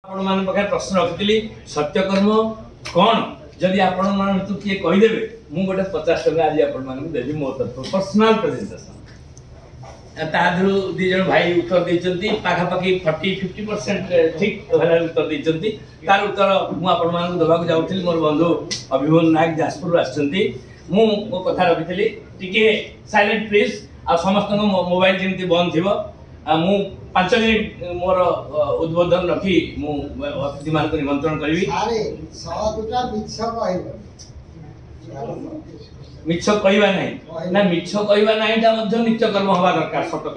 आपण मान पाखे प्रश्न रखिली सत्यकर्म कौन जदि आपण मान तू किए कहि देबे मु गोटे 50 टका आज आपण मान देबी मो तरफ पर्सनल प्रेजेंटेशन तादरु दी जण भाई उत्तर दैचंती पाखा पाखी 40-50% ठीक भला उत्तर दैचंती तार उत्तर मु आपण मान दबा को जाउथिल मोर बंधु अभिमन्यु नायक जाजपुर आछंती मु मो कथा रखिली टिके साइलेंट प्लीज आ समस्त मोबाइल जेमती बंद थिबो मु 5 मिनिट मोर उद्बोधन रखी मु अतिथि मान को निमंत्रण करबी अरे 100 टका मिछ कहवा नहीं ना मिछ कहवा नहीं ता मध्ये नित्य कर्म हवा दरकार सत्य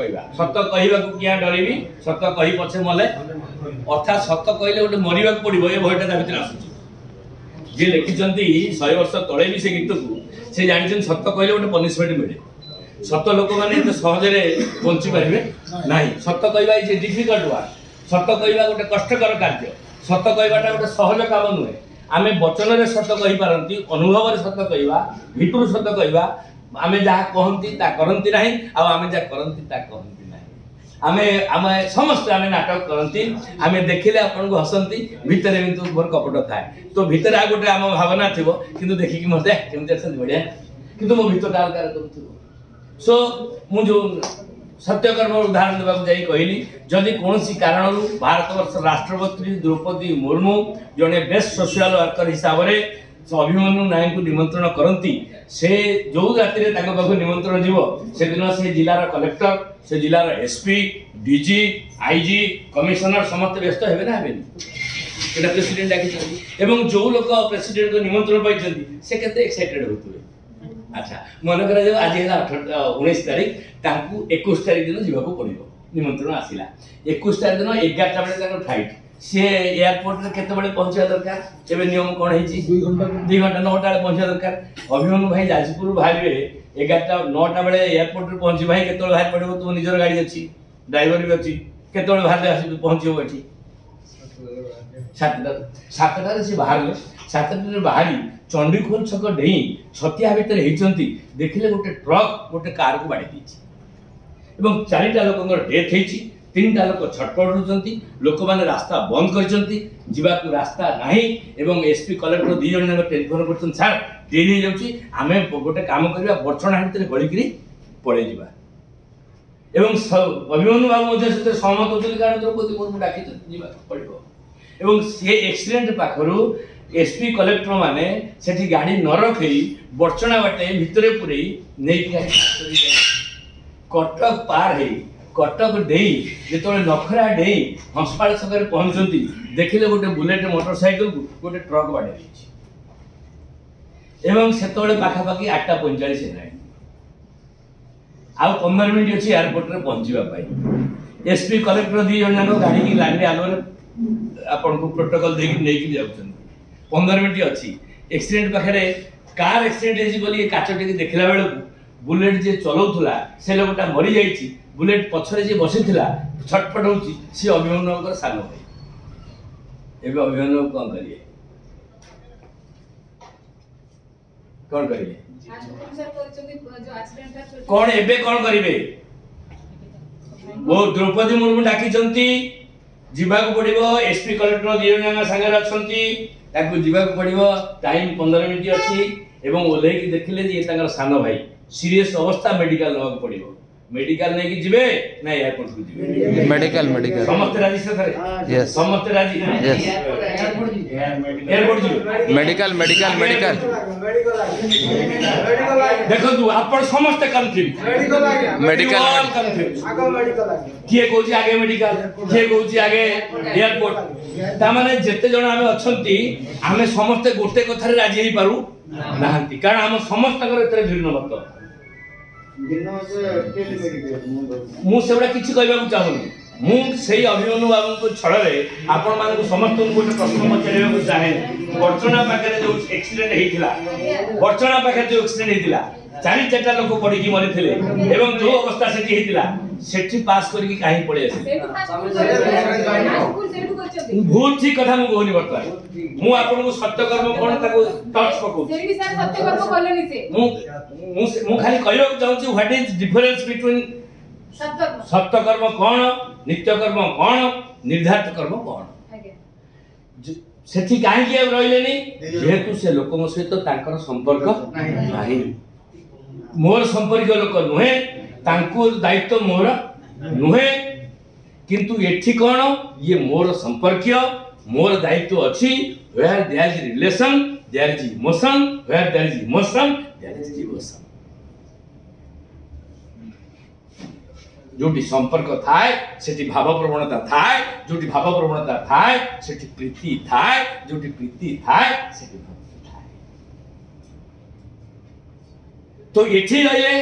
कहवा को किया डरिबी सत्य कहि पछे मले अर्थात सत्य कहले गोटे मरिबा को पड़िबो ए भयटा ता भितर आसुची जे लिखिचंती 100 वर्ष तळे भी से गीत को से जानिछन सत्य कहले गोटे पनिशमेंट मिले सत्य लोक माने एते सहजरे पहुंची पारिबे नाही सत्य कहवा इज डिफिकल्ट वर्क सत्य कहवा गोटे कष्टकर कार्य सत्य कहवाटा गोटे सहज काम नुहे आमे वचन रे सत्य कहि पारंती अनुभव रे सत्य कहवा भितरु सत्य कहवा आमे जहा कहंती ता करंती नाही आ आमे जा करंती ता कहंती नाही आमे समस्त आमे नाटक करंती आमे देखिले आपन को हसंती भितरे किंतु मोर कपट थाए तो भितरे आ गोटे आम भावना थिबो किंतु देखि कि मते केमते असन बढ़िया किंतु मो भितर काल करथुबो सो मु जो सत्यकर्म उदाहरण देवा जाई कहली जदि कोनसी कारण भारत वर्ष राष्ट्रपति द्रौपदी मुर्मू जने बेस्ट सोशल वर्कर हिसाब रे अभिमन्यु नायक को निमंत्रण करंती से जो राति रे ताको पाखो निमंत्रण जीवो से दिन से जिल्लार कलेक्टर से जिल्लार एसपी डीजी आईजी कमिश्नर समस्त व्यस्त हेबे ना हेबे एटा प्रेसिडेंट डाकी एवं जो लोक प्रेसिडेंट को निमंत्रण पाइछंती से केते एक्साइटेड होतुवे अच्छा मन करा जो आज 19 तारीख ताकू 21 तारीख दिन जीवा को पड़िबो निमंत्रण आसिला 21 तारीख दिन 11 टा बजे ताकर फ्लाइट से एयरपोर्ट रे केते बळे पहुंचा दरकार एबे नियम कोन हेची 2 घंटा 9 टा पहुंचा दरकार अभिमन्यु भाई जाजपुर भाईबे 11 टा 9 टा बळे एयरपोर्ट रे पहुंची भाई केते बळे बाहर पड़िबो तू निजर गाड़ी अछि ड्राइवर भी अछि केते बळे बाहर आसी पहुंचिबो एठी 7 टा से बाहर 7 टा बाहरी चंडीखोल छक डेई छतिया भीतर हेचंती देखिले गोटे ट्रक गोटे कार को बाड़ी दीची एवं 4टा लोकंगर डेथ हेची 3टा लोक छटपट होचंती लोक माने रास्ता बंद करचंती जीवा को रास्ता नाही एवं एसपी कलेक्टर दी जण टेलीफोन करछन सर देरी हो जाउची आमे गोटे काम करबा बर्छणा भीतर गळी करी पळे जीवा एवं अभिमन्यु बाबू मध्ये से सहमत होचल कारण द्रौपदी मुर्मू डाकी जीवा पड़िबो एवं से एक्सीडेंट पाखरु एसपी कलेक्टर माने सेठी गाड़ी न रखई बर्चना बाटे भितरे पुरे नै कटक पार है कटक डेई जेतोले नखरा डेई हंसपाल सगर पहुंचंती देखिले गोटे बुलेट मोटरसाइकिल को गोटे ट्रक बाटे दैछि एवं सेतोले पाखा पाखी 8:45 हेलाय आ 15 मिनिट अछि एयरपोर्ट रे पहुंचीबा पाई एसपी कलेक्टर दी जण गाड़ी की लाइन रे आलो आपन को प्रोटोकॉल देकी नै कि जाउछन 15 मिनिट अच्छी एक्सीडेंट पाखे कार एक्सीडेंट बोली काचटी देखला बेलू बुलेट जे चलाउला से लोकटा मरी जाइए बुलेट पछरे जे बसी छटपट होची सी अभिमन्यु सान भाई एवं अभिमन्यु कौन करिए कौन एबे कौन करिवे वो द्रौपदी मुर्मू डाकी जीवा को पड़िबो एसपी कलेक्टर दियना संगे अछंती ताकू जीवा को पड़िबो टाइम 15 मिनिट अछि एवं ओले की देखिले जे तांगर सानो भाई सीरियस अवस्था मेडिकल न पड़िबो मेडिकल नै कि जिवे ना एयरपोर्ट को जिवे मेडिकल समस्त राजी से करे यस समस्त राजी यस एयरपोर्ट जिवे मेडिकल देखो तू आपण समस्त कंफ्यूज मेडिकल किए कहूची आगे मेडिकल किए कहूची आगे एयरपोर्ट ता माने जते जण आमे अछंती आमे समस्त गोटे कथारे राजी हे पारू नाहंती कारण हम समस्त कर एतरे भिन्न मत मु सेबडा किछि कहबा को चाहूनी मु सेही अभिमन्यु बाबू को छड़रे आपण मान को समस्त को गोटे प्रश्न पचारिबा को चाहे बर्चना पाखरे जो एक्सीडेंट हेतिला बर्चना पाखरे जो एक्सीडेंट हेतिला 4-4टा लोक पड़ी की मरि थिले एवं जो अवस्था सेठी हेतिला सेठी पास करके काहे पळे आसी भूल ठीक कथा मु कहनी वर्तमान मु आपन को सत्य कर्म कोन ताको टच पकौ सेठी सर सत्य कर्म बोलनी से मु खाली कहयो चाहूची व्हाट इज डिफरेंस बिटवीन सत्य कर्म कौन नित्य कर्म कौन निर्धारित कर्म कौन सेठी काहे अब रहिले नहीं जेहेतु से लोक सहित तांकर संपर्क नाही मोर संपर्क लोक नुहे तांको दायित्व मोर नुहे किंतु एठी कोन ये मोर संपर्क मोर दायित्व अछि where there is relation there is emotion where there is emotion there is devotion जोटी संपर्क थाए सेठी भाव प्रवणता थाए जोटी भाव प्रवणता थाए सेठी प्रीति थाए जोटी प्रीति थाए सेठी भक्ति थाए तो एठी रहिले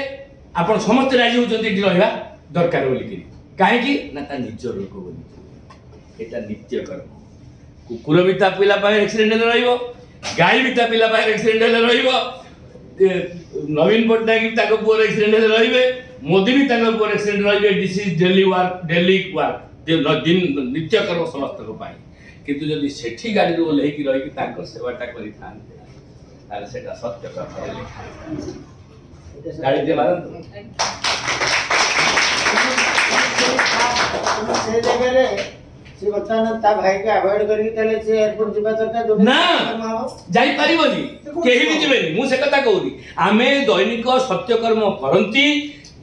आपण समस्त राजी होचंती एठी रहबा दरकार बोली कि काहे कि ना ता निज लोक बोली एटा नित्य कर्म कुकुर भी ता पिला पाए एक्सीडेंट रहिबो गाय भी ता पिला पाए एक्सीडेंट रहिबो नवीन पटनायक ताको पुअर एक्सीडेंट रहिबे मोदी भी ताको पुअर एक्सीडेंट रहिबे दिस इज डेली वर्क दिन नित्य कर्म समस्त को पाई किंतु जदि सेठी गाड़ी रो लेहि कि रहि कि ताको सेवाटा करि थानते ताले सेटा सत्य कर्म लिखा गाड़ी दे मारन से जगह रे से बच्चान ता भाई के अवॉइड करके तले से एयरपोर्ट जिबा दरकार ना जाई परिबोनी केही भी जिबेनी मु से कथा कहूनी आमे दैनिक सत्य कर्म करंती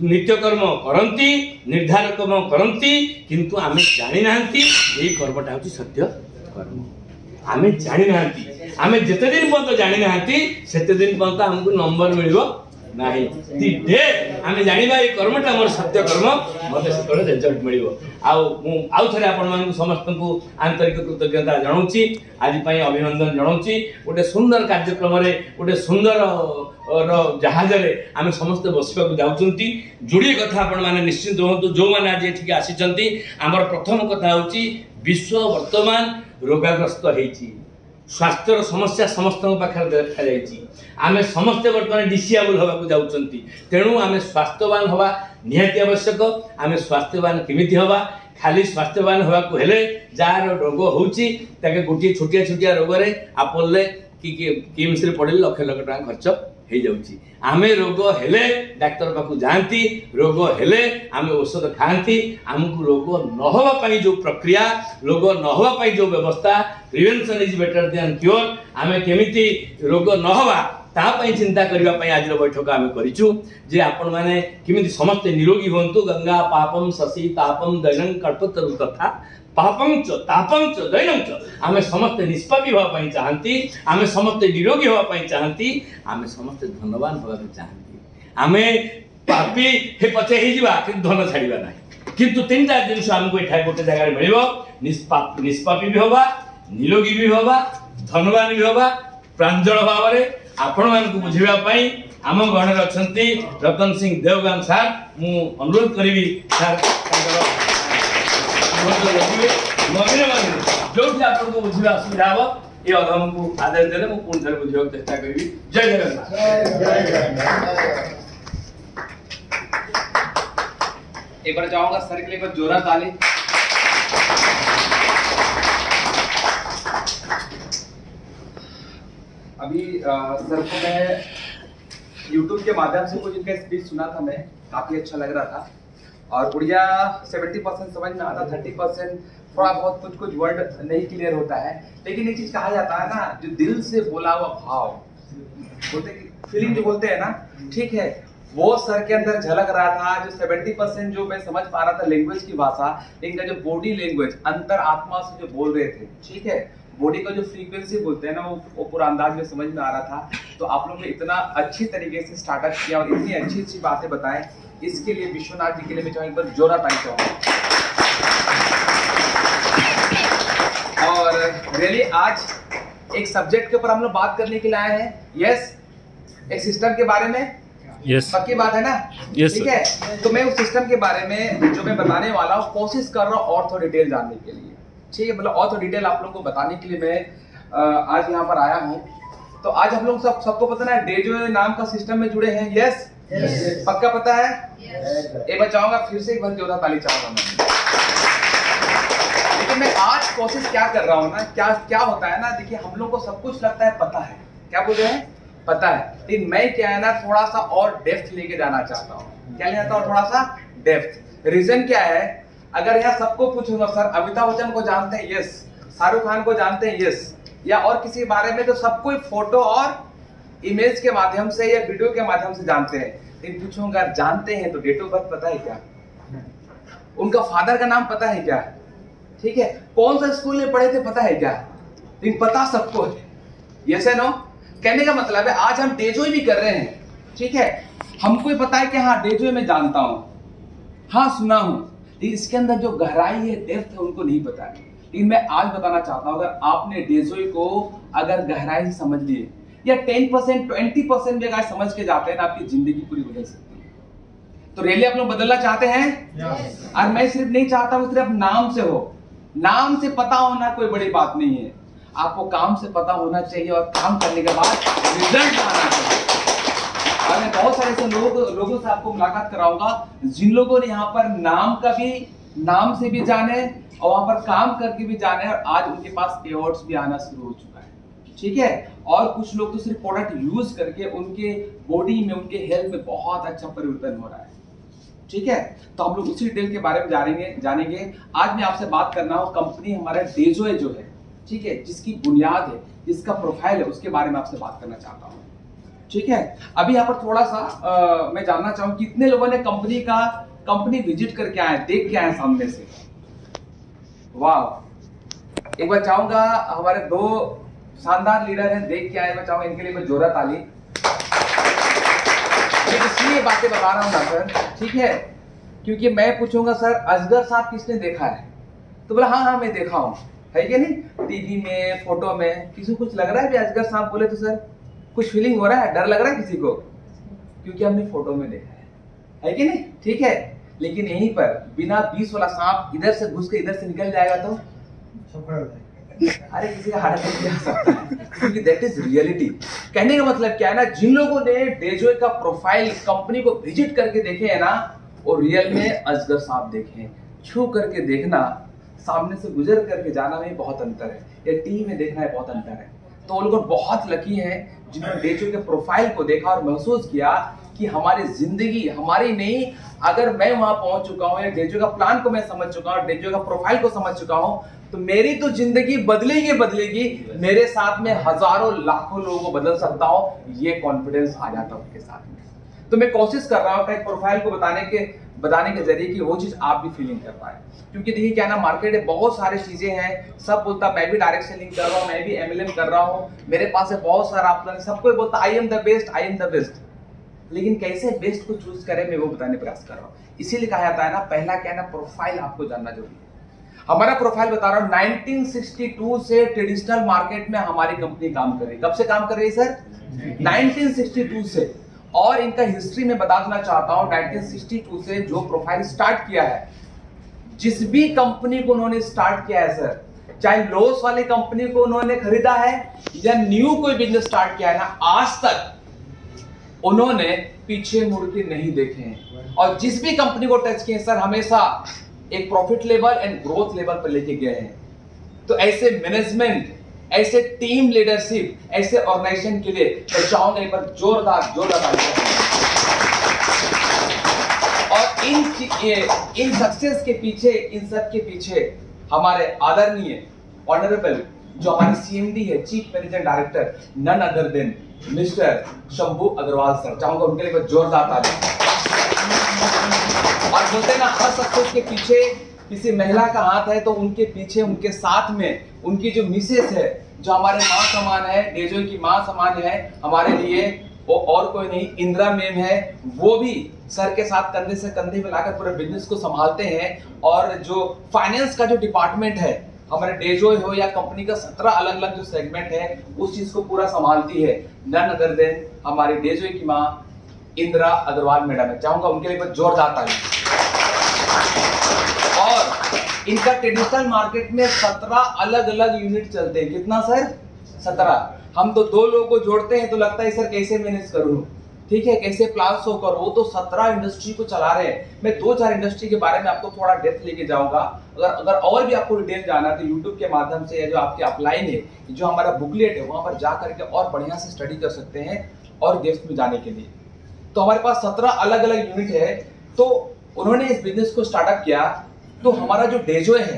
नित्य कर्म करंती निर्धार कर्म करंती किंतु आमे जानि नांती एही कर्मटा होची सत्य कर्म आमे जानि नांती आमे जते दिन पर्यंत जानि नांती सेते दिन पर्यंत हमको नंबर मिलिबो नाही ती डे आमे जानिबा ए कर्मटा मोर सत्य कर्म मते सेतोले रिजल्ट मिलिबो मु आउ थरे आपण मानकु समस्त को आंतरिक कृतज्ञता जणाउची आज पई अभिनंदन जणाउची गोटे सुंदर कार्यक्रम रे गोटे सुंदर जहाज रे आमे समस्त बसिबा को जाउचंती जुडी कथा आपण माने निश्चित होतु जो माने आज एठी आसीचंती हमर प्रथम कथा होची विश्व वर्तमान रोगाग्रस्त हेची स्वास्थ्य समस्या समस्त पाखे देखा जाइए आमे समस्ते बर्तमान डिसेबल होगा जाउचंती तेणु आमे स्वास्थ्यवान हवा निहाती आवश्यक आमे स्वास्थ्यवान केमिति हवा खाली स्वास्थ्यवान होगा को हेले जार रोग होउची ताके गोटी छोटिया छोटिया रोग रे आपोले किम्स रे पड़े लाख लाख टका खर्च हे जाउची आमे रोग हेले डाक्टर पाखु जानती रोग हेले आमे औषध खांती हमकु रोग न होवा पई जो प्रक्रिया रोग न होवा पई जो व्यवस्था prevention is better than cure आमे केमिति रोग न होवा ता पई चिंता करबा पई आज रो बैठक आमे करिचु जे आपण माने केमिति समस्त निरोगी होंतु गंगा पापम शशि तापम दैनं कल्पतरु तथा पापं च तापं च दैनं च आमे समस्त निष्पापी होवा पई चाहंती आमे समस्त निरोगी होवा पई चाहंती आमे समस्त धनवान होवा पई चाहंती आमे पापी हे पछे हे जिबा कि धन छाड़ीबा नाही किंतु तीनटा जिंस हमको एठा गोटे जगह रे मिलिबो निष्पापी भी होबा निरोगी भी होबा धनवान भी होबा प्रांजल भाव रे आपण मान को बुझिबा पई आम गण अछंती रतन सिंह देवगान सर मु अनुरोध करिवि सर मगिने जो भी आपन को बुझिबा असुविधा हो ए अधम को आदेश देले मु कोन थरे बुझिबा चेष्टा करिवि जय जगन्नाथ जय जगन्नाथ एक बार चाहूंगा सर के लिए एक जोरदार ताली अभी सर को मैं YouTube के माध्यम से कुछ इनका स्पीच सुना था मैं काफी अच्छा लग रहा था और उड़िया 70% समझ में आता 30% थोड़ा बहुत कुछ वर्ड नहीं क्लियर होता है लेकिन एक चीज कहा जाता है ना जो दिल से बोला हुआ भाव बोलते फीलिंग जो बोलते हैं ना ठीक है वो सर के अंदर झलक रहा था जो 70% जो मैं समझ पा रहा था लैंग्वेज की भाषा लेकिन जो बॉडी लैंग्वेज अंतर आत्मा से जो बोल रहे थे ठीक है बॉडी का जो फ्रीक्वेंसी बोलते हैं ना वो पूरा अंदाज में समझ में आ रहा था तो आप लोग ने इतना अच्छी तरीके से स्टार्टअप किया और इतनी अच्छी अच्छी बातें बताएं इसके लिए विश्वनाथ जी के लिए मैं चाहूँ एक बार जोरा ताली चाहूँगा और रियली आज एक सब्जेक्ट के ऊपर हम लोग बात करने के लिए आए हैं यस एक सिस्टम के बारे में यस पक्की बात है ना ठीक है तो मैं उस सिस्टम के बारे में जो मैं बताने वाला हूँ कोशिश कर रहा हूँ और थोड़ा डिटेल जानने के लिए ठीक है मतलब और थोड़ा डिटेल आप लोगों को बताने के लिए मैं आज यहाँ पर आया हूँ तो आज हम लोग सबको पता है डेजो नाम का सिस्टम में जुड़े हैं यस पक्का पता है एक बार चाहूंगा फिर से एक बार जोरदार ताली चाहूंगा मैं लेकिन मैं आज कोशिश क्या कर रहा हूँ ना क्या होता है ना देखिए हम लोग को सब कुछ लगता है पता है क्या बोल रहे हैं पता है लेकिन मैं क्या है ना थोड़ा सा और डेप्थ लेके जाना चाहता हूँ क्या ले जाता हूँ थोड़ा सा डेप्थ रीजन क्या है अगर यहाँ सबको पूछूंगा सर अमिताभ बच्चन को जानते हैं यस शाहरुख खान को जानते हैं? यस। या और किसी के बारे में तो सब कोई फोटो और इमेज के माध्यम से या वीडियो के माध्यम से जानते हैं। लेकिन पूछूंगा जानते हैं तो डेट ऑफ बर्थ पता है क्या? उनका फादर का नाम पता है क्या? ठीक है, कौन सा स्कूल में पढ़े थे पता है क्या? लेकिन पता सबको है। यस है नो? कहने का मतलब है आज हम डेजोई भी कर रहे हैं, ठीक है, हमको ही पता है कि हाँ डेजोई में जानता हूं, हाँ सुना हूं, लेकिन इसके अंदर जो गहराई है, डेप्थ है, उनको नहीं पता है। लेकिन मैं आज बताना चाहता हूं, अगर आपने डेजोई को अगर गहराई से समझ लिए या 10% 20% भी अगर समझ के जाते हैं ना, आपकी जिंदगी पूरी बदल सकती है। तो रियली आप लोग बदलना चाहते हैं? और मैं सिर्फ नहीं चाहता हूं सिर्फ नाम से हो, नाम से पता होना कोई बड़ी बात नहीं है, आपको काम से पता होना चाहिए और काम करने के बाद रिजल्ट आना चाहिए। और मैं बहुत सारे ऐसे लोगों से आपको मुलाकात कराऊंगा जिन लोगों ने यहाँ पर नाम से भी जाने और वहां पर काम करके भी जाने, और आज उनके पास अवार्ड्स भी आना शुरू हो चुका है, ठीक है। और कुछ लोग तो सिर्फ प्रोडक्ट यूज करके उनके बॉडी में, उनके हेल्थ में बहुत अच्छा परिवर्तन हो रहा है, ठीक है। तो हम लोग उसी डिटेल के बारे में जानेंगे। आज मैं आपसे बात करना हूं कंपनी हमारा डेजोई जो है, ठीक है, जिसकी बुनियाद है, जिसका प्रोफाइल है, उसके बारे में आपसे बात करना चाहता हूं, ठीक है। अभी यहाँ पर थोड़ा सा मैं जानना चाहूँ कितने लोगों ने कंपनी विजिट करके आए, देख के आए सामने से? वाह, एक बार चाहूंगा हमारे दो शानदार लीडर हैं, देख के आए, मैं चाहूंगा इनके लिए मैं जोरा ताली। इसलिए बातें बता रहा हूँ ना सर, ठीक है, क्योंकि मैं पूछूंगा सर असगर साहब किसने देखा है, तो बोला हाँ मैं देखा हूँ, है कि नहीं, टीवी में, फोटो में। किसी को कुछ लग रहा है भी असगर साहब बोले तो सर कुछ फीलिंग हो रहा है, डर लग रहा है किसी को? क्योंकि हमने फोटो में देखा है कि नहीं, ठीक है। लेकिन यहीं पर बिना 20 वाला सांप इधर से घुस के इधर से निकल जाएगा तो अरे किसी का हार्ट अटैक भी आ सकता है, क्योंकि दैट इज रियलिटी। कहने का मतलब क्या है ना, जिन लोगों ने डेजोई का प्रोफाइल कंपनी को विजिट करके देखे है ना, वो रियल में असगर सांप देखे हैं। छू करके देखना, सामने से गुजर करके जाना में बहुत अंतर है, या टीवी में देखना है बहुत अंतर है। तो वो लोग बहुत लकी हैं जिन्होंने डेजोई के प्रोफाइल को देखा और महसूस किया कि हमारी जिंदगी हमारी नहीं, अगर मैं वहां पहुंच चुका हूं या डेजोई का प्लान को मैं समझ चुका हूं, डेजोई का प्रोफाइल को समझ चुका हूं, तो मेरी तो जिंदगी बदलेगी, मेरे साथ में हजारों लाखों लोगों को बदल सकता हूं, ये कॉन्फिडेंस आ जाता है उनके साथ में। तो मैं कोशिश कर रहा हूं एक प्रोफाइल को बताने के जरिए कि वो चीज आप भी फीलिंग कर पाए। क्योंकि देखिए क्या ना, मार्केट में बहुत सारी चीजें हैं, सब बोलता मैं भी डायरेक्ट सेलिंग कर रहा हूँ, मैं भी MLM कर रहा हूँ, मेरे पास है बहुत सारा अपना, सबको बोलता आई एम द बेस्ट, लेकिन कैसे बेस्ट को चूज करें मैं वो बताने प्रयास कर रहा हूँ। इसीलिए कहा जाता है ना, पहला क्या है ना, प्रोफाइल आपको जानना जरूरी है। हमारा प्रोफाइल बता रहा हूँ, 1962 से ट्रेडिशनल मार्केट में हमारी कंपनी काम कर रही है। कब से काम कर रही है सर? 1962 से। और इनका हिस्ट्री में बता देना चाहता हूं, 1962 से जो प्रोफाइल स्टार्ट किया है, जिस भी कंपनी को उन्होंने स्टार्ट किया है सर, चाहे लॉस वाली कंपनी को उन्होंने खरीदा है या न्यू कोई बिजनेस स्टार्ट किया है ना, आज तक उन्होंने पीछे मुड़ के नहीं देखे हैं। और जिस भी कंपनी को टच किए सर, हमेशा एक profit level and growth level पर लेके गए हैं। तो ऐसे मैनेजमेंट, ऐसे टीम लीडरशिप, ऐसे ऑर्गेनाइजेशन के लिए मैं चाहूंगा एक बार जोरदार और इन सक्सेस के पीछे, इन सब के पीछे हमारे आदरणीय ऑनरेबल जो हमारे CMD है, chief managing director, none other than mister Shambhu Agarwal sir, चाहूंगा उनके लिए जोरदार ताली। और बोलते ना, हर सक्सेस के पीछे किसी महिला का हाथ है, तो उनके पीछे, उनके साथ में उनकी जो मिसेस है, जो हमारे माँ समान है, डेजोई की माँ समान है हमारे लिए, वो और कोई नहीं, इंदिरा मैम है। वो भी सर के साथ कंधे से कंधे मिलाकर पूरे बिजनेस को संभालते हैं। और जो फाइनेंस का जो डिपार्टमेंट है हमारे डेजोई हो या कंपनी का 17 अलग अलग जो सेगमेंट है, उस चीज को पूरा संभालती है नन अदर देन हमारी डेजोई की माँ इंदिरा अग्रवाल मैडम है। चाहूंगा उनके लिए जोरदार ताली। और इनका ट्रेडिशनल मार्केट में 17 अलग अलग यूनिट चलते हैं। कितना सर? 17। हम तो 2 लोगों को जोड़ते हैं तो लगता है सर कैसे मैनेज करूं, ठीक है, कैसे प्लान शो करो। वो तो 17 इंडस्ट्री को चला रहे हैं। मैं 2-4 इंडस्ट्री के बारे में आपको थोड़ा डेप्थ लेके जाऊंगा। अगर और भी आपको डिटेल जाना है तो यूट्यूब के माध्यम से, या जो आपके अपलाइन है, जो हमारा बुकलेट है, वहां पर जा करके और बढ़िया से स्टडी कर सकते हैं और डेप्थ में जाने के लिए। तो हमारे पास 17 अलग अलग यूनिट है। तो उन्होंने इस बिजनेस को स्टार्टअप किया। तो हमारा जो डेजोई है,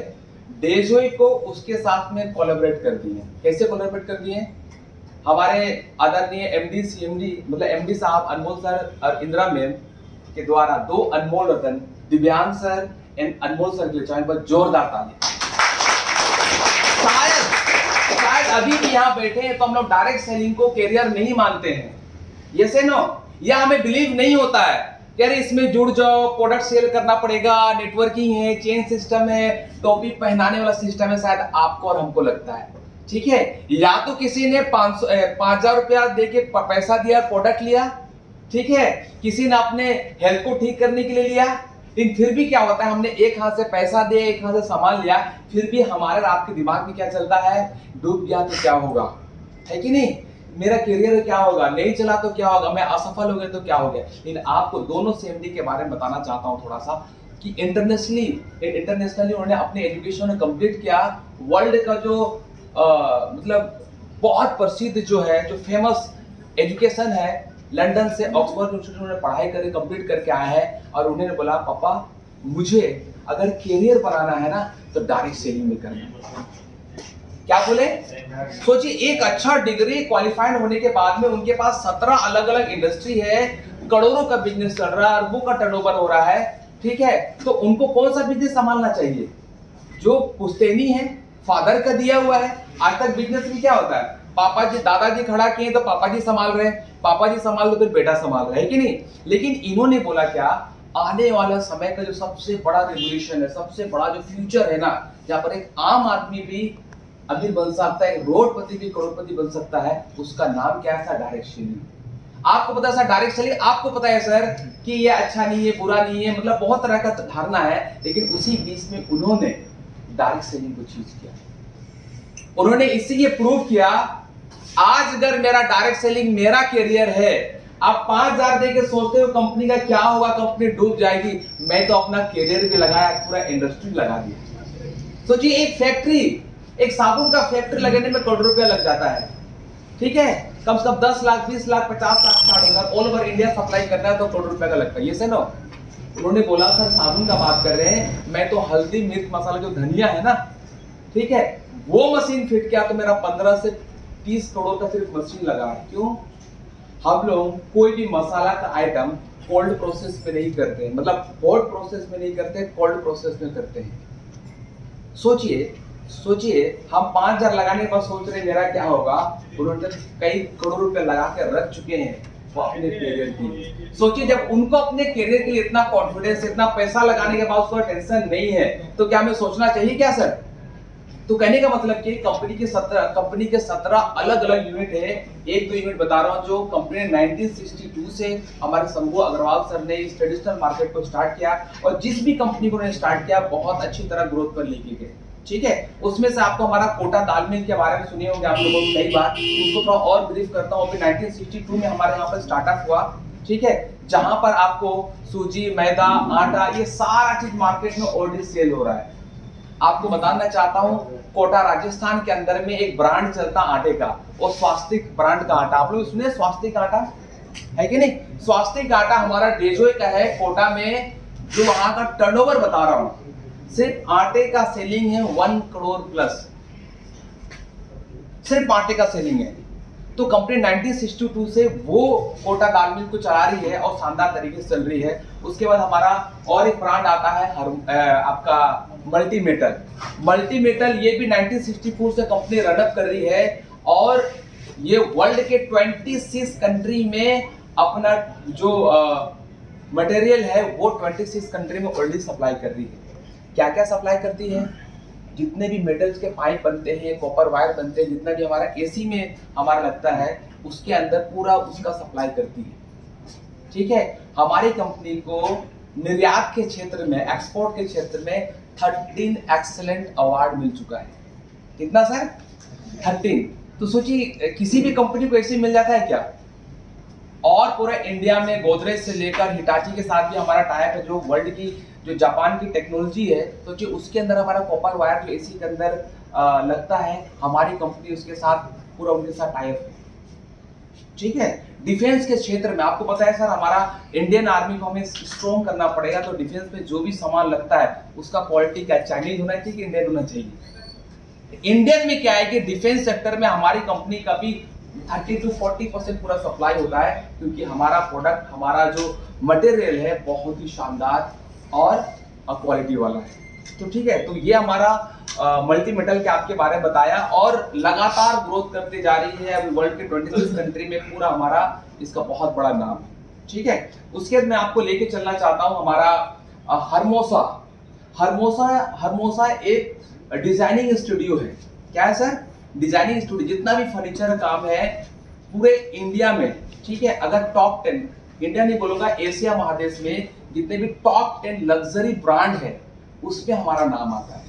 डेजोई को उसके साथ में कोलैबोरेट कर दिए। कैसे कोलैबोरेट कर दिए? हमारे आदरणीय एमडी सीएमडी मतलब एमडी साहब अनमोल सर और इंदिरा मैम के द्वारा 2 अनमोल रतन दिव्यांग सर एंड अनमोल सर के लिए चाहे बहुत जोरदार ताली। शायद अभी भी यहाँ बैठे हैं तो हम लोग डायरेक्ट सेलिंग को कैरियर नहीं मानते हैं, ये से नो, या हमें बिलीव नहीं होता है यार इसमें जुड़ जाओ, प्रोडक्ट सेल करना पड़ेगा, नेटवर्किंग है, चेन सिस्टम है, टोपी पहनाने वाला सिस्टम है, शायद आपको और हमको लगता है। ठीक है, या तो किसी ने 5,000 रुपया देके पैसा दिया, प्रोडक्ट लिया, ठीक है, किसी ने अपने हेल्थ को ठीक करने के लिए लिया, लेकिन फिर भी क्या होता है, हमने एक हाथ से पैसा दिया, एक हाथ से सामान लिया, फिर भी हमारे आपके दिमाग में क्या चलता है, डूब गया तो क्या होगा, है कि नहीं, मेरा करियर क्या होगा, नहीं चला तो क्या होगा, मैं असफल हो गया तो क्या हो गया। लेकिन आपको दोनों सीएमडी के बारे में बताना चाहता हूं थोड़ा सा कि इंटरनेशनली उन्होंने अपने एजुकेशन कंप्लीट किया। वर्ल्ड का जो मतलब बहुत प्रसिद्ध जो है, जो फेमस एजुकेशन है, लंदन से ऑक्सफोर्ड यूनिवर्सिटी में पढ़ाई करके कंप्लीट करके आया है, और उन्होंने बोला पापा मुझे अगर करियर बनाना है ना तो डायरेक्ट सेलिंग में करना है। क्या बोले, सोचिए एक अच्छा डिग्री क्वालिफाइड होने के बाद में उनके पास 17 अलग अलग इंडस्ट्री है, करोड़ों का बिजनेस चल रहा है, अरबों का टर्नओवर हो रहा है, ठीक है, तो उनको कौन सा बिजनेस संभालना चाहिए, जो पुश्तैनी है, फादर का दिया हुआ है। आज तक बिजनेस में क्या होता है, पापा जी दादाजी खड़ा किए तो पापा जी संभाल रहे हैं, पापा जी संभाल लो तो बेटा संभाल रहा है कि नहीं। लेकिन इन्होंने बोला क्या, आने वाला समय का जो सबसे बड़ा रेवोल्यूशन है, सबसे बड़ा जो फ्यूचर है ना, जहां पर एक आम आदमी भी अमीर बन सकता है, रोडपति भी करोड़पति बन सकता है, उसका नाम क्या है, डायरेक्ट सेलिंग। आपको पता है सर, डायरेक्ट सेलिंग आपको पता है सर कि ये अच्छा नहीं है, बुरा नहीं है, मतलब बहुत तरह का धारणा है, लेकिन उसी बीच में उन्होंने डायरेक्ट सेलिंग को चीज किया, उन्होंने इससे ये प्रूव किया, आज अगर मेरा डायरेक्ट सेलिंग मेरा कैरियर है, आप 5,000 देके सोचते हो कंपनी का क्या होगा, कंपनी डूब जाएगी, मैं तो अपना कैरियर भी लगाया, पूरा इंडस्ट्री लगा दिया। सोचिए एक फैक्ट्री, एक साबुन का फैक्ट्री लगाने में करोड़ रुपया लग जाता है, ठीक है, कम से कम 10 lakh 20 lakh 50 lakh 60 lakh all over India supply करना है तो करोड़ रुपया का लगता है, ये से नो। उन्होंने बोला सर साबुन का बात कर रहे हैं, मैं तो हल्दी मिर्च मसाला जो धनिया है ना, ठीक है, वो मशीन फिट किया तो मेरा 15 से 30 करोड़ का सिर्फ मशीन लगा। क्यों, हम लोग कोई भी मसाला का आइटम कोल्ड प्रोसेस में नहीं करते, मतलब हॉट प्रोसेस में नहीं करते, कोल्ड प्रोसेस में करते हैं। सोचिए हम 5,000 लगाने पर सोच रहे मेरा क्या होगा, उन्होंने कई करोड़ रुपए लगा के रख चुके हैं वो अपने करियर की। सोचिए जब उनको अपने करियर के लिए इतना कॉन्फिडेंस, इतना पैसा लगाने के बाद उसको टेंशन नहीं है, तो क्या हमें सोचना चाहिए क्या सर। तो कहने का मतलब कि कंपनी के 17 अलग अलग यूनिट है। एक दो यूनिट बता रहा हूं, जो कंपनी ने 1962 से हमारे शंभू अग्रवाल सर ने इस ट्रेडिशनल मार्केट को स्टार्ट किया, और जिस भी कंपनी को स्टार्ट किया बहुत अच्छी तरह ग्रोथ पर लेके गए, ठीक है। उसमें से आपको हमारा कोटा दाल मिल के बारे में सुने होंगे आप लोगों ने कई बार, उसको थोड़ा और ब्रीफ करता हूँ। अभी 1962 में हमारे यहाँ पर स्टार्टअप हुआ, ठीक है, जहां पर आपको सूजी, मैदा, आटा, ये सारा चीज मार्केट में ऑलरेडी सेल हो रहा है। आपको बताना चाहता हूं, कोटा राजस्थान के अंदर में एक ब्रांड चलता आटे का, और स्वास्तिक ब्रांड का आटा, आप लोग सुने स्वास्तिक आटा है कि नहीं। स्वास्तिक आटा हमारा डेजोय का है कोटा में, जो वहां का टर्नओवर बता रहा हूं, सिर्फ आटे का सेलिंग है 1 करोड़ प्लस, सिर्फ आटे का सेलिंग है। तो कंपनी 1962 से वो कोटा दाल मिल को चला रही है और शानदार तरीके से चल रही है। उसके बाद हमारा और एक ब्रांड आता है आपका मल्टीमेटल, ये भी 1964 से कंपनी रनअप कर रही है, और ये वर्ल्ड के 26 कंट्री में अपना जो मटेरियल है वो 26 कंट्री में ऑलरेडी सप्लाई कर रही है। क्या क्या सप्लाई करती है, जितने भी मेटल्स के पाइप बनते हैं, कॉपर वायर बनते हैं, जितना भी हमारा एसी में हमारा लगता है, उसके अंदर पूरा उसका सप्लाई करती है, ठीक है। हमारी कंपनी को निर्यात के क्षेत्र में, एक्सपोर्ट के क्षेत्र में 13 एक्सीलेंट अवार्ड मिल चुका है। कितना सर, 13। तो सोचिए किसी भी कंपनी को ऐसे मिल जाता है क्या। और पूरा इंडिया में गोदरेज से लेकर हिटाची के साथ भी हमारा टाइप है, जो वर्ल्ड की, जो जापान की टेक्नोलॉजी है, तो जो उसके अंदर हमारा कॉपर वायर जो एसी के अंदर लगता है, हमारी कंपनी उसके साथ पूरा उनके साथ टाइप है, ठीक है। डिफेंस के क्षेत्र में आपको पता है सर, हमारा इंडियन आर्मी को हमें स्ट्रॉन्ग करना पड़ेगा, तो डिफेंस में जो भी सामान लगता है उसका क्वालिटी क्या चाइनीज होना चाहिए कि इंडियन होना चाहिए। इंडियन में क्या है कि डिफेंस सेक्टर में हमारी कंपनी का भी 30 to 40% पूरा सप्लाई होता है, क्योंकि हमारा प्रोडक्ट, हमारा जो मटेरियल है बहुत ही शानदार और क्वालिटी वाला है। तो ठीक है, तो ये हमारा मल्टी मेटल के आपके बारे में बताया और लगातार ग्रोथ करते जा रही है। अभी वर्ल्ड के 26 कंट्री में पूरा हमारा इसका बहुत बड़ा नाम है। ठीक है, उसके बाद मैं आपको लेके चलना चाहता हूं हमारा हरमोसा एक डिजाइनिंग स्टूडियो है। क्या है सर? Designing studio. जितना भी फर्नीचर काम है पूरे इंडिया में, ठीक है, अगर टॉप 10, इंडिया नहीं बोलूंगा, एशिया महादेश में जितने भी टॉप 10 लग्जरी ब्रांड है उसमें हमारा नाम आता है।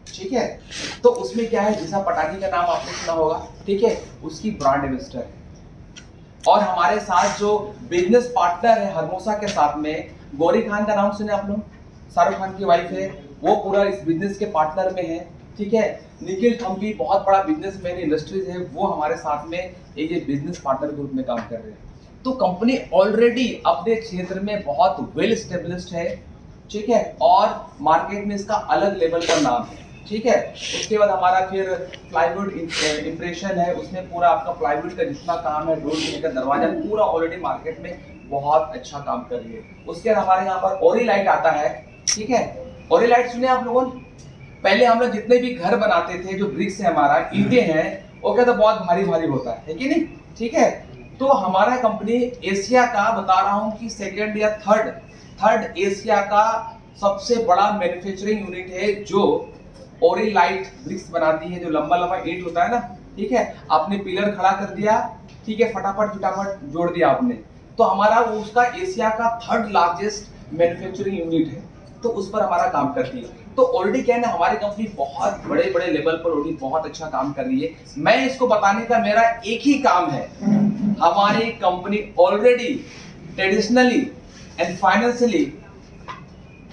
ठीक है, तो उसमें क्या है, दिशा पटानी का नाम आपने सुना होगा, ठीक है, उसकी ब्रांड एम्बेसडर है। और हमारे साथ जो बिजनेस पार्टनर है हरमोसा के साथ में, गौरी खान का नाम सुने आप लोग, शाहरुख खान की वाइफ है, वो पूरा इस बिजनेस के पार्टनर में है। ठीक है, निखिल थम्पी बहुत बड़ा बिजनेसमैन इंडस्ट्रीज है, वो हमारे साथ में एक बिजनेस पार्टनर ग्रुप में काम कर रहे हैं। तो कंपनी ऑलरेडी अपने क्षेत्र में बहुत वेल एस्टेब्लिश्ड है। ठीक है, और मार्केट में इसका अलग लेवल का नाम है। ठीक है, उसके बाद हमारा फिर प्लाईवुड इंप्रेशन है, उसमें पूरा आपका प्लाईवुड का जितना काम है, डोर का दरवाजा, पूरा ऑलरेडी मार्केट में बहुत अच्छा काम कर रही है। उसके बाद हमारे यहाँ पर ओरिलाइट आता है। ठीक है, ओरिलाइट सुने आप लोगों ने? पहले हम लोग जितने भी घर बनाते थे, जो ब्रिक्स है हमारा, ईंटें हैं, वो क्या तो बहुत भारी भारी होता है कि नहीं? ठीक है, तो हमारा कंपनी एशिया का बता रहा हूँ कि सेकेंड या थर्ड एशिया का सबसे बड़ा मैन्युफैक्चरिंग यूनिट है जो ओरिलाइट ब्रिक्स बनाती है, जो लंबा लंबा ईंट होता है ना। ठीक है, आपने पिलर खड़ा कर दिया, ठीक है, फटाफट जोड़ दिया आपने, तो हमारा वो उसका एशिया का थर्ड लार्जेस्ट मैन्युफैक्चरिंग यूनिट है, तो उस पर हमारा काम करती है। तो ऑलरेडी क्या है ना, हमारी कंपनी बहुत बड़े बड़े लेवल पर ऑलरेडी बहुत अच्छा काम कर रही है। मैं इसको बताने का मेरा एक ही काम है, हमारी company already traditionally and financially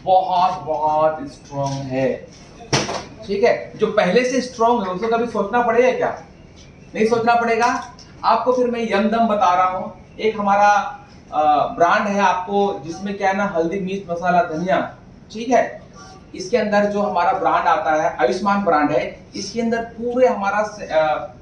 बहुत स्ट्रॉन्ग है। ठीक है, जो पहले से स्ट्रॉन्ग है उसको कभी सोचना पड़ेगा क्या? नहीं सोचना पड़ेगा। आपको फिर मैं यमदम बता रहा हूं, एक हमारा ब्रांड है आपको, जिसमें क्या है ना, हल्दी, मिर्च, मसाला, धनिया। ठीक है, इसके अंदर जो हमारा ब्रांड आता है, आयुष्मान ब्रांड है, इसके अंदर पूरे हमारा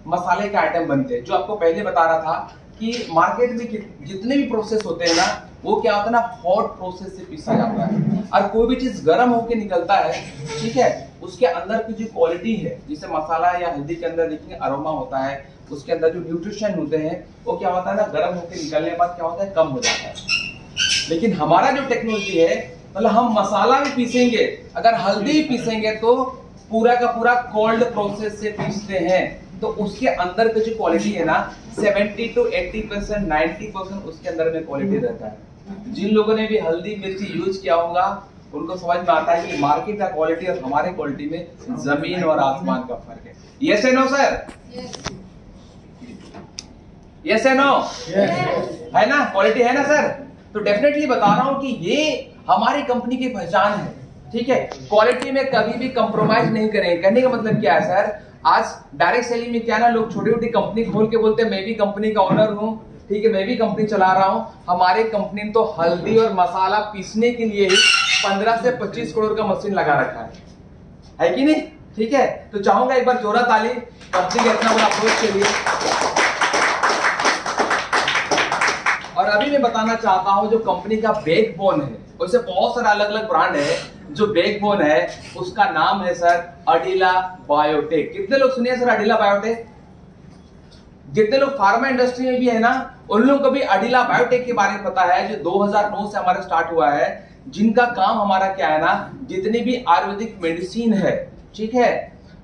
मसाले के आइटम बनते हैं। जो आपको पहले बता रहा था कि मार्केट में जितने भी प्रोसेस होते हैं ना, वो क्या होता है ना, हॉट प्रोसेस से पीसा जाता है, और कोई भी चीज गर्म होके निकलता है, ठीक है, उसके अंदर की जो क्वालिटी है, जैसे मसाला या हल्दी के अंदर देखेंगे अरोमा होता है, उसके अंदर जो न्यूट्रिशन होते हैं वो क्या होता है ना, गर्म होके निकलने के बाद क्या होता है, कम हो जाता है। लेकिन हमारा जो टेक्नोलॉजी है, मतलब हम मसाला भी पीसेंगे, अगर हल्दी भी पीसेंगे तो पूरा का पूरा कोल्ड प्रोसेस से पीसते हैं, तो उसके अंदर की जो क्वालिटी है ना, 70 to 80%, 90% उसके अंदर में क्वालिटी रहता है। जिन लोगों ने भी हल्दी मिर्ची यूज किया होगा उनको समझ में आता है कि मार्केट का क्वालिटी और हमारे क्वालिटी में जमीन और आसमान का फर्क है। Yes and no sir? Yes and no? है ना, क्वालिटी है ना सर? तो डेफिनेटली बता रहा हूं कि ये हमारी कंपनी की पहचान है। ठीक है, क्वालिटी में कभी भी कंप्रोमाइज नहीं करेंगे। कहने का मतलब क्या है सर, आज डायरेक्ट सेलिंग में क्या ना, लोग छोटी छोटी कंपनी खोल के बोलते हैं मैं भी कंपनी का ओनर हूं, ठीक है, मैं भी कंपनी चला रहा हूं। हमारी कंपनी ने तो हल्दी और मसाला पीसने के लिए ही 15 से 25 करोड़ का मशीन लगा रखा है कि नहीं? ठीक है, तो चाहूंगा एक बार जोरा ताली कंपनी के इतना बड़ा अप्रोच के लिए। और अभी मैं बताना चाहता हूं जो कंपनी का बैकबोन है, वैसे बहुत सारे अलग अलग ब्रांड है, जो बैकबोन है उसका नाम है सर अडिला बायोटेक। कितने लोग सुनिए सर अडिला बायोटेक? जितने लोग फार्मा इंडस्ट्री में भी है ना, उन लोगों को भी अडिला बायोटेक के बारे में पता है, जो 2009 से हमारा स्टार्ट हुआ है, जिनका काम हमारा क्या है ना, जितनी भी आयुर्वेदिक मेडिसिन है, ठीक है,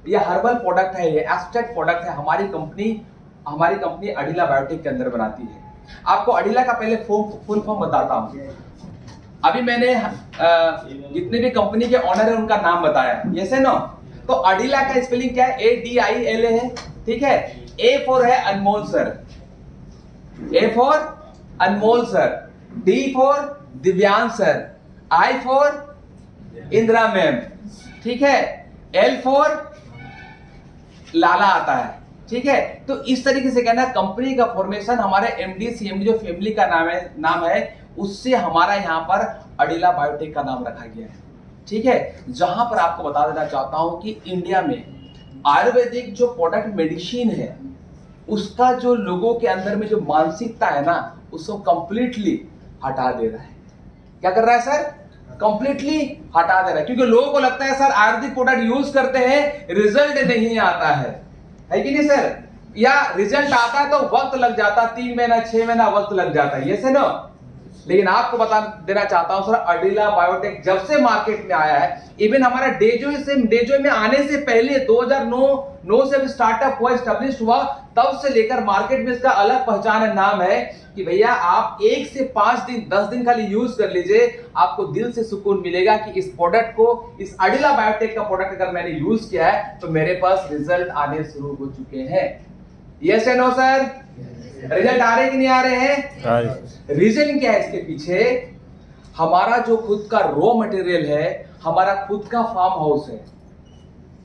ये हर्बल प्रोडक्ट है, ये एब्स्ट्रैक्ट प्रोडक्ट है, हमारी कंपनी अडिला बायोटेक के अंदर बनाती है। आपको अडिला का पहले फुल फॉर्म बताता हूं। अभी मैंने जितने भी कंपनी के ऑनर है उनका नाम बताया, यस है नो? तो अडिला का स्पेलिंग क्या है? ADILA है, ठीक है। A फॉर है Anmol sir, A for Anmol sir, D for Divyansh sir, I for Indira ma'am, ठीक है, L फॉर लाला आता है, ठीक है। तो इस तरीके से कहना कंपनी का फॉर्मेशन हमारे एमडी सीएमडी जो फैमिली का नाम है उससे हमारा यहाँ पर अडिला बायोटेक का नाम रखा गया है, ठीक है। जहां पर आपको बता देना चाहता हूं कि इंडिया में आयुर्वेदिक जो प्रोडक्ट मेडिसिन है उसका जो लोगों के अंदर में जो मानसिकता है ना उसको कंप्लीटली हटा दे रहा है। क्या कर रहा है सर? कंप्लीटली हटा दे रहा है, क्योंकि लोगों को लगता है सर आयुर्वेदिक प्रोडक्ट यूज करते हैं रिजल्ट नहीं आता है कि नहीं सर? या रिजल्ट आता है तो वक्त लग जाता, 3 महीना 6 महीना वक्त लग जाता है, ये से नो। लेकिन आपको बता देना चाहता हूं सर अडिला बायोटेक जब से मार्केट में आया है, इवन हमारा डेजो में आने से पहले 2009 से स्टार्टअप हुआ, एस्टेब्लिश हुआ, तब से लेकर मार्केट में इसका अलग पहचान है, नाम है कि भैया आप 1 से 5 दिन 10 दिन खाली यूज कर लीजिए, आपको दिल से सुकून मिलेगा कि इस प्रोडक्ट को, इस अडिला बायोटेक का प्रोडक्ट अगर मैंने यूज किया है तो मेरे पास रिजल्ट आने शुरू हो चुके हैं। Yes and no sir? Result आ रहे कि नहीं आ रहे हैं? रीजन क्या है इसके पीछे? हमारा जो खुद का रॉ मटेरियल है, हमारा खुद का फार्म हाउस है,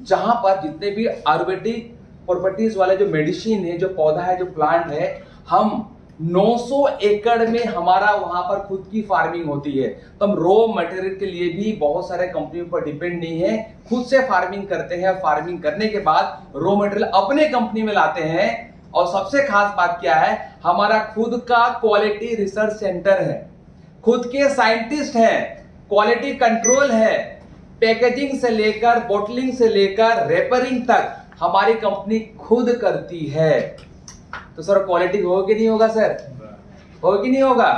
जहां पर जितने भी आयुर्वेदिक प्रॉपर्टीज वाले जो मेडिसिन है, जो पौधा है, जो प्लांट है, हम 900 एकड़ में हमारा वहां पर खुद की फार्मिंग होती है। तो हम रॉ मटेरियल के लिए भी बहुत सारे कंपनियों पर डिपेंड नहीं है, खुद से फार्मिंग करते हैं। फार्मिंग करने के बाद रॉ मटेरियल अपने कंपनी में लाते हैं। और सबसे खास बात क्या है, हमारा खुद का क्वालिटी रिसर्च सेंटर है, खुद के साइंटिस्ट हैं, क्वालिटी कंट्रोल है, पैकेजिंग से लेकर बोटलिंग से लेकर रेपरिंग तक हमारी कंपनी खुद करती है। तो सर क्वालिटी होगा कि नहीं होगा सर? होगा कि नहीं होगा?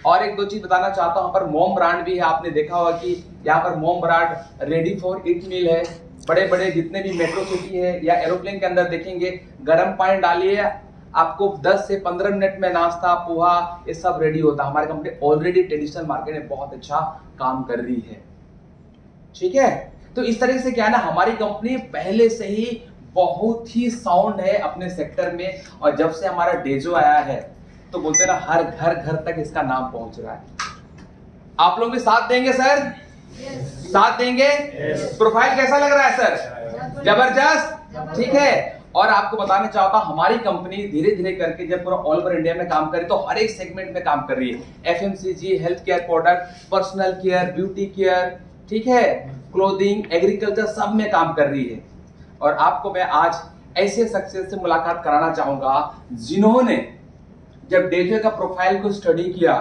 और एक दो चीज बताना चाहता हूं, पर मोम ब्रांड भी है, आपने देखा होगा कि यहाँ पर मोम ब्रांड रेडी फॉर ईट मील है। बड़े बड़े जितने भी मेट्रो सिटी है या एरोप्लेन के अंदर देखेंगे, गर्म पानी डालिए, आपको 10 से 15 मिनट में नाश्ता, पोहा, ये सब रेडी होता है। हमारी कंपनी ऑलरेडी ट्रेडिशनल मार्केट में बहुत अच्छा काम कर रही है, ठीक है। तो इस तरह से क्या है ना, हमारी कंपनी पहले से ही बहुत ही साउंड है अपने सेक्टर में। और जब से हमारा डेजो आया है तो बोलते हैं ना, हर घर तक इसका नाम पहुंच रहा है। आप लोग भी साथ देंगे सर? साथ देंगे? प्रोफाइल कैसा लग रहा है सर? जबरदस्त, ठीक है। और आपको बताना चाहता हूं, हमारी कंपनी धीरे धीरे करके जब पूरा ऑल ओवर इंडिया में काम करे तो हर एक सेगमेंट में काम कर रही है। FMCG, health care product, personal care, beauty care, ठीक है, क्लोथिंग, एग्रीकल्चर, सब में काम कर रही है। और आपको मैं आज ऐसे सक्सेस से मुलाकात कराना चाहूंगा जिन्होंने जब डेजो का प्रोफाइल को स्टडी किया,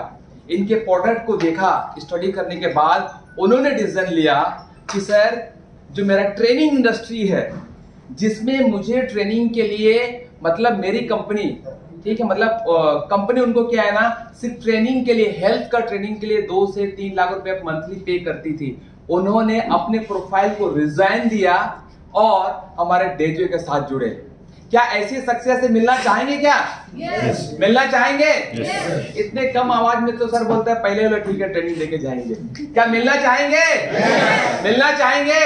इनके प्रोडक्ट को देखा, स्टडी करने के बाद उन्होंने डिसीजन लिया कि सर जो मेरा ट्रेनिंग इंडस्ट्री है, जिसमें मुझे ट्रेनिंग के लिए मतलब मेरी कंपनी, ठीक है, मतलब कंपनी उनको क्या है ना, सिर्फ ट्रेनिंग के लिए, हेल्थ का ट्रेनिंग के लिए 2 से 3 लाख रुपए मंथली पे करती थी। उन्होंने अपने प्रोफाइल को रिजाइन दिया और हमारे डेजो के साथ जुड़े। क्या ऐसी सक्सेस से मिलना चाहेंगे? क्या मिलना चाहेंगे? इतने कम आवाज में तो सर बोलते हैं पहले वाला ठीक है ट्रेनिंग देके जाएंगे। क्या मिलना चाहेंगे? मिलना चाहेंगे?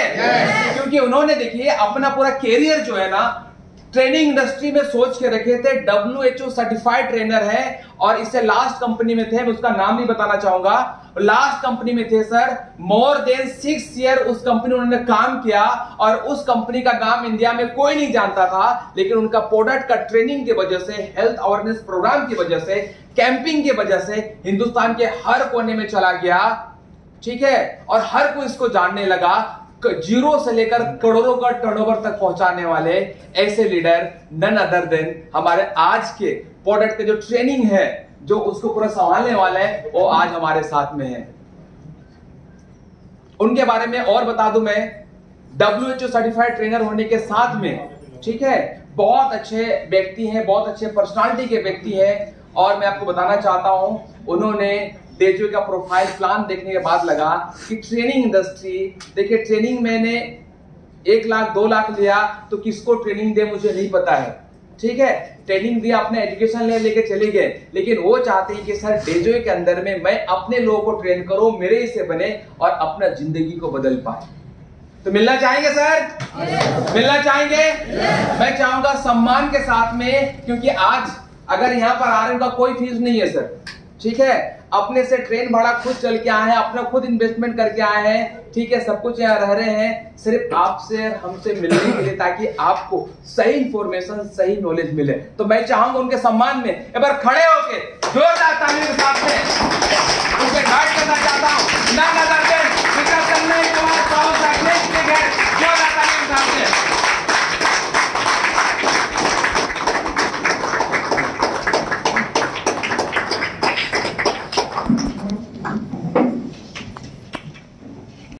क्योंकि उन्होंने देखिए अपना पूरा कैरियर जो है ना ट्रेनिंग इंडस्ट्री में सोच के रखे थे। WHO सर्टिफाइड ट्रेनर है और इससे लास्ट कंपनी में थे, मैं उसका नाम नहीं बताना चाहूंगा, लास्ट कंपनी में थे सर, मोर देन 6 ईयर उस कंपनी उन्होंने काम किया। और उस कंपनी का नाम इंडिया में कोई नहीं जानता था, लेकिन उनका प्रोडक्ट का ट्रेनिंग की वजह से, हेल्थ अवेयरनेस प्रोग्राम की वजह से, कैंपिंग की वजह से हिंदुस्तान के हर कोने में चला गया, ठीक है। और हर कोई इसको जानने लगा। जीरो से लेकर करोड़ों का टर्नओवर तक पहुंचाने वाले ऐसे लीडर नन अदर देन हमारे आज के प्रोडक्ट के जो ट्रेनिंग है, जो उसको पूरा संभालने वाले हैं, वो आज हमारे साथ में है। उनके बारे में और बता दूं मैं, WHO सर्टिफाइड ट्रेनर होने के साथ में, ठीक है, बहुत अच्छे व्यक्ति हैं, बहुत अच्छे पर्सनालिटी के व्यक्ति हैं। और मैं आपको बताना चाहता हूं, उन्होंने डेजो का प्रोफाइल प्लान देखने के बाद लगा कि ट्रेनिंग इंडस्ट्री, देखिए ट्रेनिंग मैंने 1 लाख 2 लाख लिया तो किसको ट्रेनिंग दे मुझे नहीं पता है, ठीक है। ट्रेनिंग दिया, अपने एजुकेशन लेके चले गए, लेकिन वो चाहते हैं कि सर डेजो के अंदर में मैं अपने लोगों को ट्रेन करूं, मेरे से बने और अपना जिंदगी को बदल पाए। तो मिलना चाहेंगे सर? मिलना चाहेंगे? मैं चाहूंगा सम्मान के साथ में, क्योंकि आज अगर यहां पर आ रहे हैं उनका कोई फीस नहीं है सर, ठीक है। अपने से ट्रेन भाड़ा खुद चल के आए हैं, अपना खुद इन्वेस्टमेंट करके आए हैं, ठीक है, सब कुछ यहाँ रह रहे हैं सिर्फ आपसे हमसे मिलने के लिए, ताकि आपको सही इंफॉर्मेशन, सही नॉलेज मिले। तो मैं चाहूंगा उनके सम्मान में एक बार खड़े होके जोरदार तालियों के साथ में उसे गाइड करना चाहता हूँ। जोरदार तालियों के साथ में